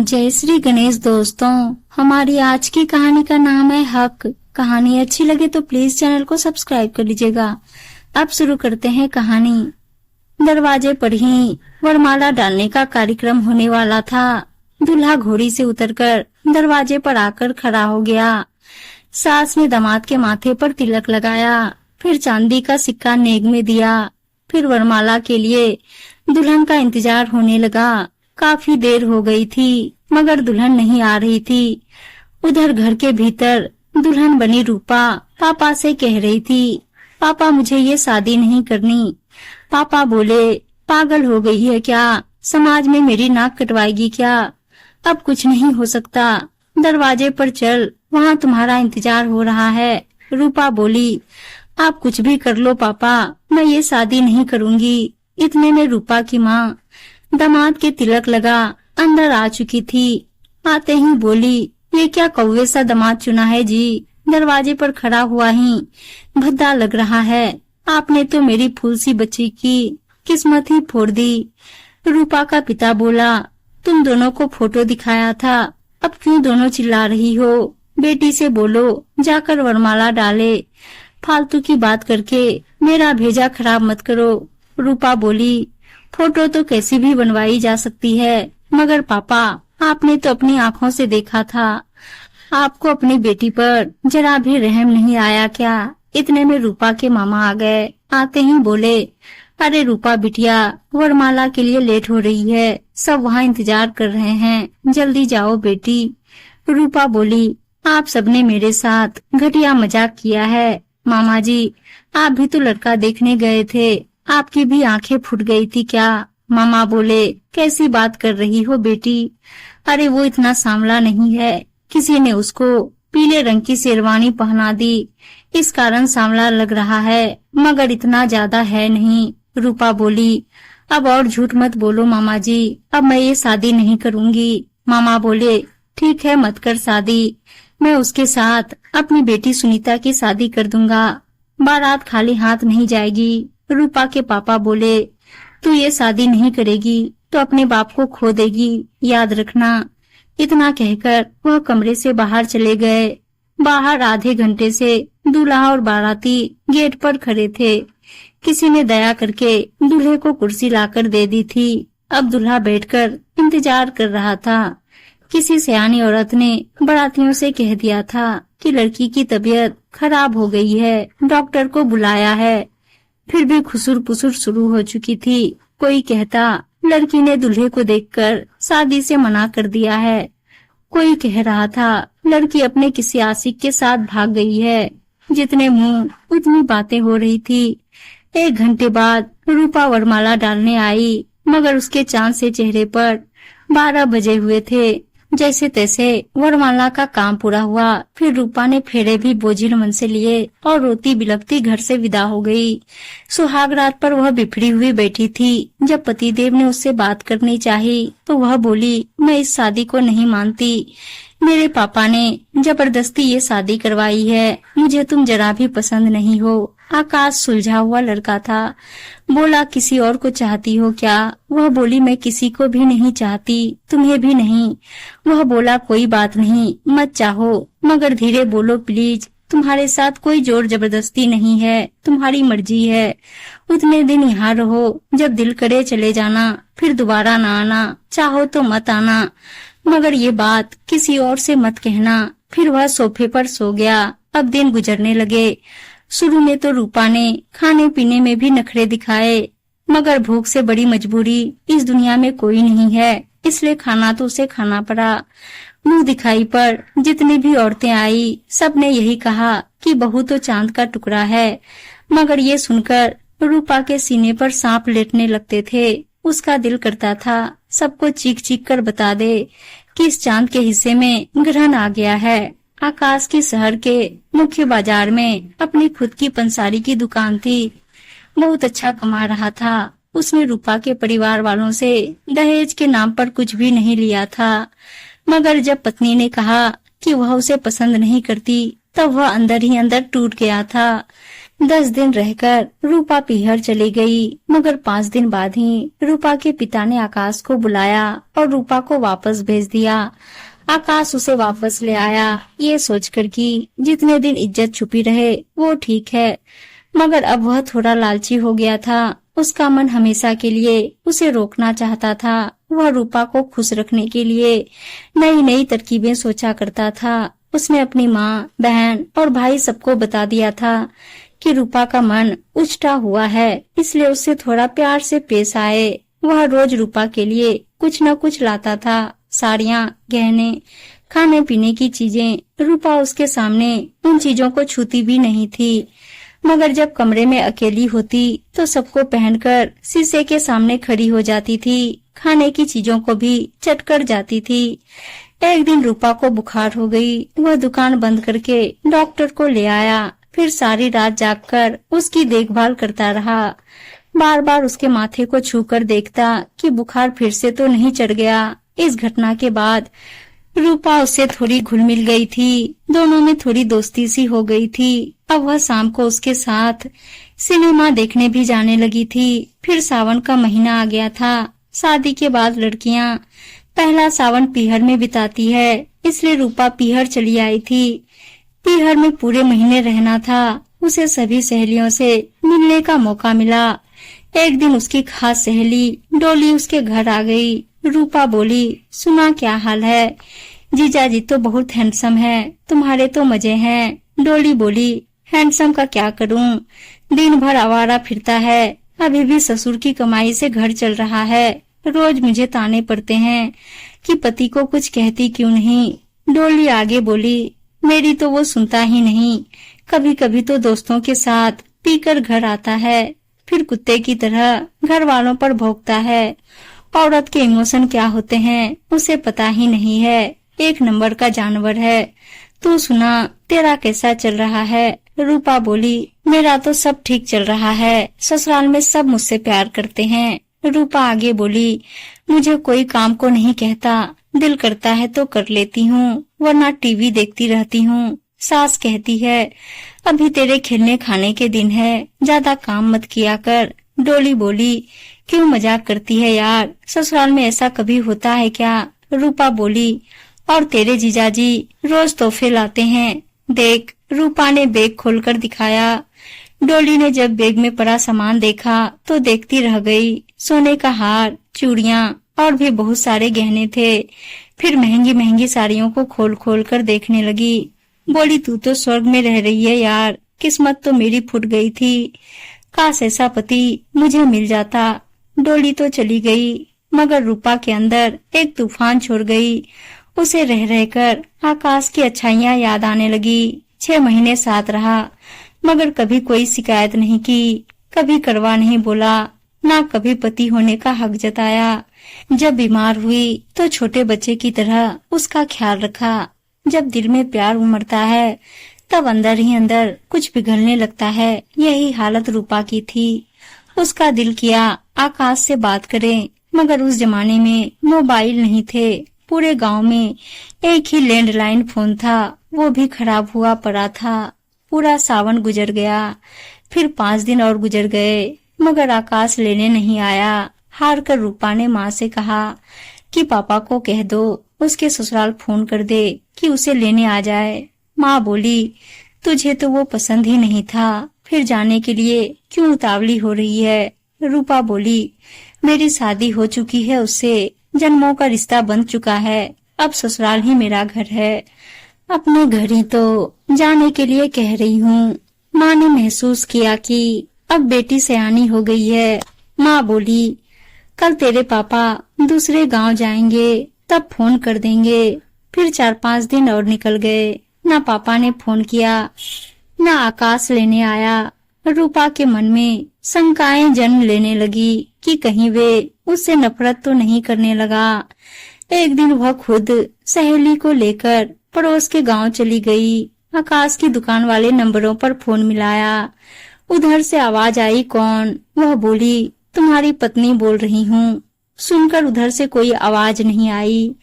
जय श्री गणेश दोस्तों, हमारी आज की कहानी का नाम है हक। कहानी अच्छी लगे तो प्लीज चैनल को सब्सक्राइब कर लीजिएगा। अब शुरू करते हैं कहानी। दरवाजे पर ही वरमाला डालने का कार्यक्रम होने वाला था। दूल्हा घोड़ी से उतरकर दरवाजे पर आकर खड़ा हो गया। सास ने दामाद के माथे पर तिलक लगाया, फिर चांदी का सिक्का नेग में दिया। फिर वरमाला के लिए दुल्हन का इंतजार होने लगा। काफी देर हो गई थी मगर दुल्हन नहीं आ रही थी। उधर घर के भीतर दुल्हन बनी रूपा पापा से कह रही थी, पापा मुझे ये शादी नहीं करनी। पापा बोले, पागल हो गई है क्या? समाज में मेरी नाक कटवाएगी क्या? अब कुछ नहीं हो सकता, दरवाजे पर चल, वहाँ तुम्हारा इंतजार हो रहा है। रूपा बोली, आप कुछ भी कर लो पापा, मैं ये शादी नहीं करूँगी। इतने में रूपा की माँ दामाद के तिलक लगा अंदर आ चुकी थी। आते ही बोली, ये क्या कौवे सा दामाद चुना है जी? दरवाजे पर खड़ा हुआ ही भद्दा लग रहा है। आपने तो मेरी फूल सी बच्ची की किस्मत ही फोड़ दी। रूपा का पिता बोला, तुम दोनों को फोटो दिखाया था, अब क्यों दोनों चिल्ला रही हो? बेटी से बोलो जाकर वरमाला डाले। फालतू की बात करके मेरा भेजा खराब मत करो। रूपा बोली, फोटो तो कैसी भी बनवाई जा सकती है, मगर पापा आपने तो अपनी आँखों से देखा था। आपको अपनी बेटी पर जरा भी रहम नहीं आया क्या? इतने में रूपा के मामा आ गए। आते ही बोले, अरे रूपा बिटिया, वरमाला के लिए लेट हो रही है, सब वहाँ इंतजार कर रहे हैं, जल्दी जाओ बेटी। रूपा बोली, आप सबने मेरे साथ घटिया मजाक किया है। मामा जी, आप भी तो लड़का देखने गए थे, आपकी भी आंखें फूट गई थी क्या? मामा बोले, कैसी बात कर रही हो बेटी? अरे वो इतना सांवला नहीं है, किसी ने उसको पीले रंग की शेरवानी पहना दी, इस कारण सांवला लग रहा है, मगर इतना ज्यादा है नहीं। रूपा बोली, अब और झूठ मत बोलो मामा जी, अब मैं ये शादी नहीं करूँगी। मामा बोले, ठीक है मत कर शादी, मैं उसके साथ अपनी बेटी सुनीता की शादी कर दूंगा, बारात खाली हाथ नहीं जाएगी। रूपा के पापा बोले, तू ये शादी नहीं करेगी तो अपने बाप को खो देगी, याद रखना। इतना कहकर वह कमरे से बाहर चले गए। बाहर आधे घंटे से दूल्हा और बाराती गेट पर खड़े थे। किसी ने दया करके दूल्हे को कुर्सी लाकर दे दी थी। अब दूल्हा बैठकर इंतजार कर रहा था। किसी सयानी औरत ने बारातियों से कह दिया था कि लड़की की तबीयत खराब हो गई है, डॉक्टर को बुलाया है। फिर भी खुसुर पुसुर शुरू हो चुकी थी। कोई कहता लड़की ने दूल्हे को देखकर शादी से मना कर दिया है। कोई कह रहा था लड़की अपने किसी आशिक के साथ भाग गई है। जितने मुंह उतनी बातें हो रही थी। 1 घंटे बाद रूपा वरमाला डालने आई, मगर उसके चांद से चेहरे पर 12 बजे हुए थे। जैसे तैसे वरमाला का काम पूरा हुआ। फिर रूपा ने फेरे भी बोझिल मन से लिए और रोती बिलखती घर से विदा हो गई। सुहाग रात पर वह बिफरी हुई बैठी थी। जब पतिदेव ने उससे बात करनी चाही तो वह बोली, मैं इस शादी को नहीं मानती, मेरे पापा ने जबरदस्ती ये शादी करवाई है, मुझे तुम जरा भी पसंद नहीं हो। आकाश सुलझा हुआ लड़का था। बोला, किसी और को चाहती हो क्या? वह बोली, मैं किसी को भी नहीं चाहती, तुम्हें भी नहीं। वह बोला, कोई बात नहीं, मत चाहो, मगर धीरे बोलो प्लीज, तुम्हारे साथ कोई जोर जबरदस्ती नहीं है, तुम्हारी मर्जी है। उतने दिन यहाँ रहो, जब दिल करे चले जाना, फिर दोबारा ना आना, चाहो तो मत आना, मगर ये बात किसी और से मत कहना। फिर वह सोफे पर सो गया। अब दिन गुजरने लगे। शुरू में तो रूपा ने खाने पीने में भी नखरे दिखाए, मगर भूख से बड़ी मजबूरी इस दुनिया में कोई नहीं है, इसलिए खाना तो उसे खाना पड़ा। मुंह दिखाई पर जितनी भी औरतें आई सबने यही कहा कि बहू तो चांद का टुकड़ा है, मगर ये सुनकर रूपा के सीने पर सांप लेटने लगते थे। उसका दिल करता था सबको चीख चीख कर बता दे कि इस चांद के हिस्से में ग्रहण आ गया है। आकाश के शहर के मुख्य बाजार में अपनी खुद की पंसारी की दुकान थी। बहुत अच्छा कमा रहा था। उसने रूपा के परिवार वालों से दहेज के नाम पर कुछ भी नहीं लिया था, मगर जब पत्नी ने कहा कि वह उसे पसंद नहीं करती तब वह अंदर ही अंदर टूट गया था। 10 दिन रहकर रूपा पीहर चली गई, मगर 5 दिन बाद ही रूपा के पिता ने आकाश को बुलाया और रूपा को वापस भेज दिया। आकाश उसे वापस ले आया, ये सोचकर कि जितने दिन इज्जत छुपी रहे वो ठीक है, मगर अब वह थोड़ा लालची हो गया था। उसका मन हमेशा के लिए उसे रोकना चाहता था। वह रूपा को खुश रखने के लिए नई नई तरकीबें सोचा करता था। उसने अपनी माँ, बहन और भाई सबको बता दिया था कि रूपा का मन उछटा हुआ है, इसलिए उससे थोड़ा प्यार से पेश आए। वह रोज रूपा के लिए कुछ न कुछ लाता था, साड़ियाँ, गहने, खाने पीने की चीजें। रूपा उसके सामने उन चीजों को छूती भी नहीं थी, मगर जब कमरे में अकेली होती तो सबको पहनकर शीशे के सामने खड़ी हो जाती थी। खाने की चीजों को भी चट कर जाती थी। एक दिन रूपा को बुखार हो गई। वह दुकान बंद करके डॉक्टर को ले आया, फिर सारी रात जागकर उसकी देखभाल करता रहा। बार बार उसके माथे को छूकर देखता कि बुखार फिर से तो नहीं चढ़ गया। इस घटना के बाद रूपा उससे थोड़ी घुल मिल गई थी। दोनों में थोड़ी दोस्ती सी हो गई थी। अब वह शाम को उसके साथ सिनेमा देखने भी जाने लगी थी। फिर सावन का महीना आ गया था। शादी के बाद लड़कियां पहला सावन पीहर में बिताती है, इसलिए रूपा पीहर चली आई थी। पीहर में पूरे महीने रहना था। उसे सभी सहेलियों से मिलने का मौका मिला। एक दिन उसकी खास सहेली डोली उसके घर आ गई। रूपा बोली, सुना क्या हाल है? जीजाजी तो बहुत हैंडसम है, तुम्हारे तो मजे हैं। डोली बोली, हैंडसम का क्या करूं, दिन भर आवारा फिरता है। अभी भी ससुर की कमाई से घर चल रहा है। रोज मुझे ताने पड़ते हैं कि पति को कुछ कहती क्यों नहीं। डोली आगे बोली, मेरी तो वो सुनता ही नहीं। कभी कभी तो दोस्तों के साथ पीकर घर आता है, फिर कुत्ते की तरह घर वालों पर भौंकता है। औरत के इमोशन क्या होते हैं उसे पता ही नहीं है। एक नंबर का जानवर है। तू सुना, तेरा कैसा चल रहा है? रूपा बोली, मेरा तो सब ठीक चल रहा है। ससुराल में सब मुझसे प्यार करते हैं। रूपा आगे बोली, मुझे कोई काम को नहीं कहता। दिल करता है तो कर लेती हूँ, वरना टीवी देखती रहती हूँ। सास कहती है, अभी तेरे खेलने खाने के दिन है, ज्यादा काम मत किया कर। डोली बोली, क्यों मजाक करती है यार, ससुराल में ऐसा कभी होता है क्या? रूपा बोली, और तेरे जीजाजी रोज तोहफे लाते हैं। देख, रूपा ने बैग खोलकर दिखाया। डोली ने जब बैग में पड़ा सामान देखा तो देखती रह गई। सोने का हार, चूड़ियाँ और भी बहुत सारे गहने थे। फिर महंगी महंगी साड़ियों को खोल खोल कर देखने लगी। बोली, तू तो स्वर्ग में रह रही है यार, किस्मत तो मेरी फूट गई थी। काश ऐसा पति मुझे मिल जाता। डोली तो चली गई, मगर रूपा के अंदर एक तूफान छोड़ गई। उसे रह रहकर आकाश की अच्छाइयाँ याद आने लगी। 6 महीने साथ रहा, मगर कभी कोई शिकायत नहीं की, कभी कड़वा नहीं बोला, ना कभी पति होने का हक जताया। जब बीमार हुई तो छोटे बच्चे की तरह उसका ख्याल रखा। जब दिल में प्यार उमड़ता है तब अंदर ही अंदर कुछ पिघलने लगता है। यही हालत रूपा की थी। उसका दिल किया आकाश से बात करें, मगर उस जमाने में मोबाइल नहीं थे। पूरे गांव में एक ही लैंडलाइन फोन था, वो भी खराब हुआ पड़ा था। पूरा सावन गुजर गया, फिर 5 दिन और गुजर गए, मगर आकाश लेने नहीं आया। हार कर रूपा ने माँ से कहा कि पापा को कह दो, उसके ससुराल फोन कर दे कि उसे लेने आ जाए। माँ बोली, तुझे तो वो पसंद ही नहीं था, फिर जाने के लिए क्यों उतावली हो रही है? रूपा बोली, मेरी शादी हो चुकी है उससे, जन्मों का रिश्ता बन चुका है। अब ससुराल ही मेरा घर है। अपने घर ही तो जाने के लिए कह रही हूँ। माँ ने महसूस किया कि अब बेटी सयानी हो गई है। माँ बोली, कल तेरे पापा दूसरे गांव जाएंगे, तब फोन कर देंगे। फिर 4-5 दिन और निकल गए। ना पापा ने फोन किया, ना आकाश लेने आया। रूपा के मन में शंकाएं जन्म लेने लगी कि कहीं वे उससे नफरत तो नहीं करने लगा। एक दिन वह खुद सहेली को लेकर पड़ोस के गांव चली गई। आकाश की दुकान वाले नंबरों पर फोन मिलाया। उधर से आवाज आई, कौन? वह बोली, तुम्हारी पत्नी बोल रही हूँ। सुनकर उधर से कोई आवाज नहीं आई।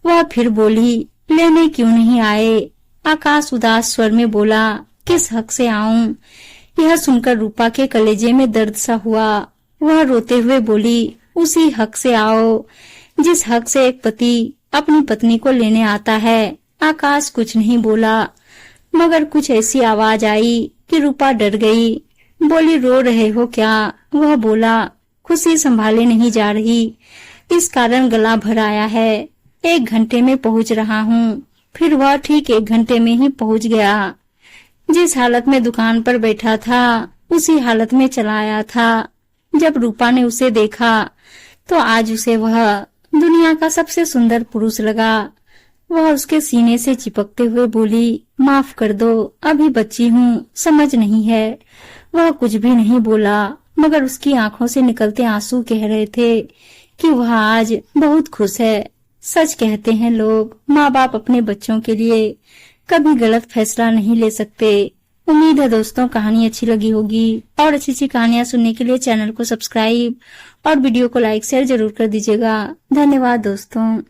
वह फिर बोली, लेने क्यों नहीं आए? आकाश उदास स्वर में बोला, किस हक से आऊं? यह सुनकर रूपा के कलेजे में दर्द सा हुआ। वह रोते हुए बोली, उसी हक से आओ जिस हक से एक पति अपनी पत्नी को लेने आता है। आकाश कुछ नहीं बोला, मगर कुछ ऐसी आवाज आई कि रूपा डर गई। बोली, रो रहे हो क्या? वह बोला, खुशी संभाले नहीं जा रही, इस कारण गला भर आया है। 1 घंटे में पहुंच रहा हूँ। फिर वह ठीक 1 घंटे में ही पहुंच गया। जिस हालत में दुकान पर बैठा था उसी हालत में चला आया था। जब रूपा ने उसे देखा तो आज उसे वह दुनिया का सबसे सुंदर पुरुष लगा। वह उसके सीने से चिपकते हुए बोली, माफ कर दो, अभी बच्ची हूँ, समझ नहीं है। वह कुछ भी नहीं बोला, मगर उसकी आंखों से निकलते आंसू कह रहे थे कि वह आज बहुत खुश है। सच कहते हैं लोग, माँ बाप अपने बच्चों के लिए कभी गलत फैसला नहीं ले सकते। उम्मीद है दोस्तों कहानी अच्छी लगी होगी, और अच्छी कहानियां सुनने के लिए चैनल को सब्सक्राइब और वीडियो को लाइक शेयर जरूर कर दीजिएगा। धन्यवाद दोस्तों।